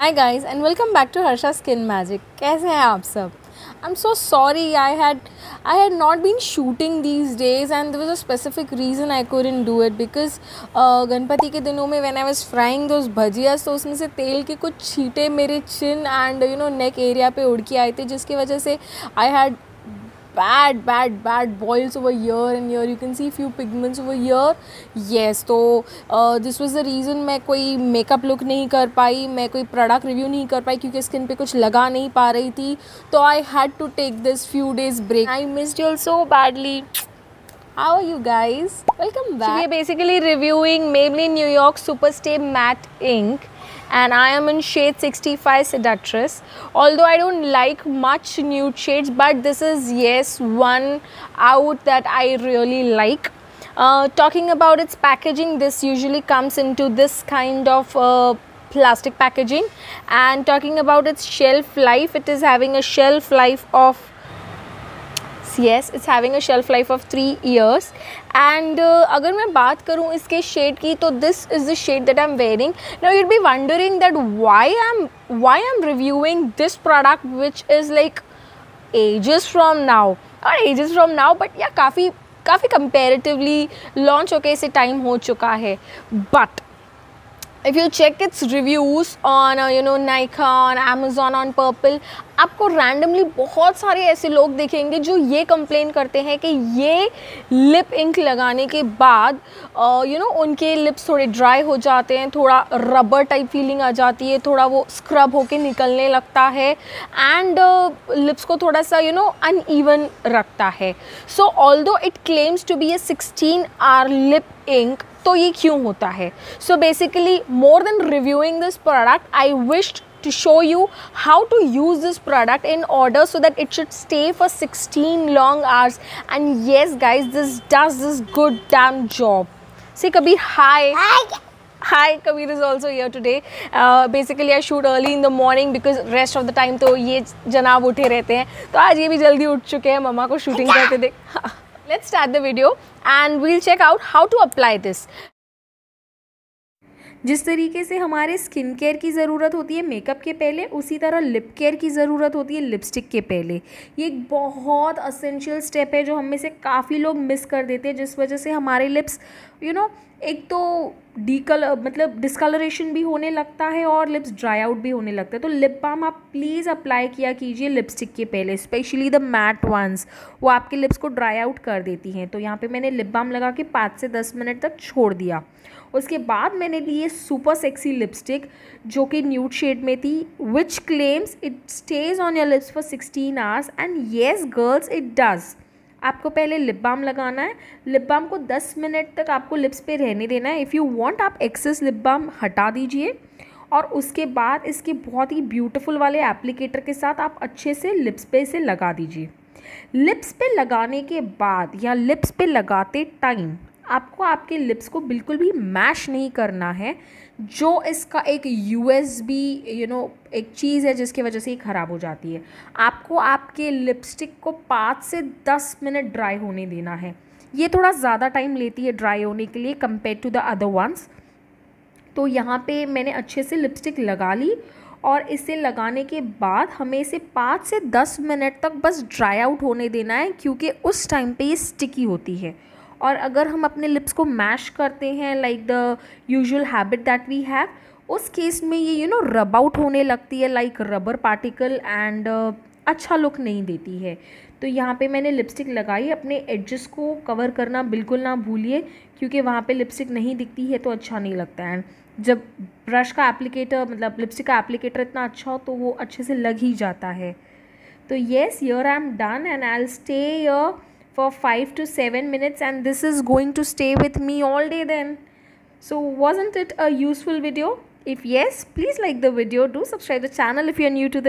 Hi guys and welcome back to Harsha Skin Magic. कैसे हैं आप सब? I'm so sorry I had not been shooting these days and there was a specific reason I couldn't do it because Ganpati के दिनों में when I was frying those bhajiyas तो उसमें से तेल के कुछ छींटे मेरे chin and neck area पे उड़ के आए थे जिसकी वजह से I had bad boils over here and here. You can see few pigments over here. Yes, तो this was the reason मैं कोई मेकअप लुक नहीं कर पाई, मैं कोई प्रोडक्ट रिव्यू नहीं कर पाई क्योंकि स्किन पे कुछ लगा नहीं पा रही थी. तो I had to take this few days break. I missed you all so badly. How are you guys? Welcome back. So we are basically reviewing Maybelline New York Super Stay Matte Ink. And I am in shade 65 Seductress. Although I don't like much nude shades, but this is yes one out that I really like. Talking about its packaging, this usually comes into this kind of plastic packaging. And talking about its shelf life, it is having a shelf life of it's having a shelf life of 3 years. And अगर मैं बात करूँ इसके shade की तो this is the shade that I'm wearing. Now you'd be wondering that why I'm reviewing this product which is like ages from now. Not ages from now but yeah काफ़ी comparatively launch होके इसे time हो चुका है. But if you check its reviews on Nykaa, on Amazon, on Purple, आपको randomly बहुत सारे ऐसे लोग देखेंगे जो ये कंप्लेन करते हैं कि ये लिप इंक लगाने के बाद उनके लिप्स थोड़े ड्राई हो जाते हैं, थोड़ा रबर टाइप फीलिंग आ जाती है, थोड़ा वो स्क्रब होके निकलने लगता है एंड लिप्स को थोड़ा सा अनइवन रखता है. So although it claims to be a 16 hour lip ink, तो ये क्यों होता है? So basically more than reviewing this product I wished to show you how to use this product in order so that it should stay for 16 long hours. And yes guys, this does this good damn job. See Kabir, hi Kabir is also here today. Basically I shoot early in the morning because rest of the time तो ये जनाब उठे रहते हैं, तो आज ये भी जल्दी उठ चुके हैं मम्मा को शूटिंग करते देख. Let's start the video and we'll check out how to apply this. जिस तरीके से हमारे स्किन केयर की ज़रूरत होती है मेकअप के पहले, उसी तरह लिप केयर की ज़रूरत होती है लिपस्टिक के पहले. ये एक बहुत असेंशियल स्टेप है जो हम में से काफ़ी लोग मिस कर देते हैं, जिस वजह से हमारे लिप्स एक तो डिस्कलरेशन भी होने लगता है और लिप्स ड्राई आउट भी होने लगता है. तो लिप बाम आप प्लीज़ अप्लाई किया कीजिए लिपस्टिक के पहले, स्पेशली द मैट वंस. वो आपके लिप्स को ड्राई आउट कर देती हैं. तो यहाँ पे मैंने लिप बाम लगा के 5 से 10 मिनट तक छोड़ दिया. उसके बाद मैंने ली ये सुपर सेक्सी लिपस्टिक जो कि न्यूड शेड में थी, which claims it stays on your lips for 16 hours. And yes girls, it does. आपको पहले लिप बाम लगाना है. लिप बाम को 10 मिनट तक आपको लिप्स पे रहने देना है. इफ़ यू वांट आप एक्सेस लिप बाम हटा दीजिए और उसके बाद इसके बहुत ही ब्यूटीफुल वाले एप्लीकेटर के साथ आप अच्छे से लिप्स पे इसे लगा दीजिए. लिप्स पे लगाने के बाद या लिप्स पे लगाते टाइम आपको आपके लिप्स को बिल्कुल भी मैश नहीं करना है, जो इसका एक USB एक चीज़ है जिसकी वजह से ये ख़राब हो जाती है. आपको आपके लिपस्टिक को 5 से 10 मिनट ड्राई होने देना है. ये थोड़ा ज़्यादा टाइम लेती है ड्राई होने के लिए compare to the other ones. तो यहाँ पे मैंने अच्छे से लिपस्टिक लगा ली और इसे लगाने के बाद हमें इसे 5 से 10 मिनट तक बस ड्राई आउट होने देना है, क्योंकि उस टाइम पे ये स्टिकी होती है. और अगर हम अपने लिप्स को मैश करते हैं like the usual habit that we have, उस केस में ये रब आउट होने लगती है लाइक रबर पार्टिकल एंड अच्छा लुक नहीं देती है. तो यहाँ पे मैंने लिपस्टिक लगाई. अपने एडजेस को कवर करना बिल्कुल ना भूलिए, क्योंकि वहाँ पे लिपस्टिक नहीं दिखती है तो अच्छा नहीं लगता है. जब ब्रश का एप्लीकेटर लिपस्टिक का एप्लीकेटर इतना अच्छा हो तो वो अच्छे से लग ही जाता है. तो yes, here I am done and I will stay here for 5 to 7 minutes and this is going to stay with me all day then. So wasn't it a useful video? If yes, please like the video, do subscribe the channel if you are new to the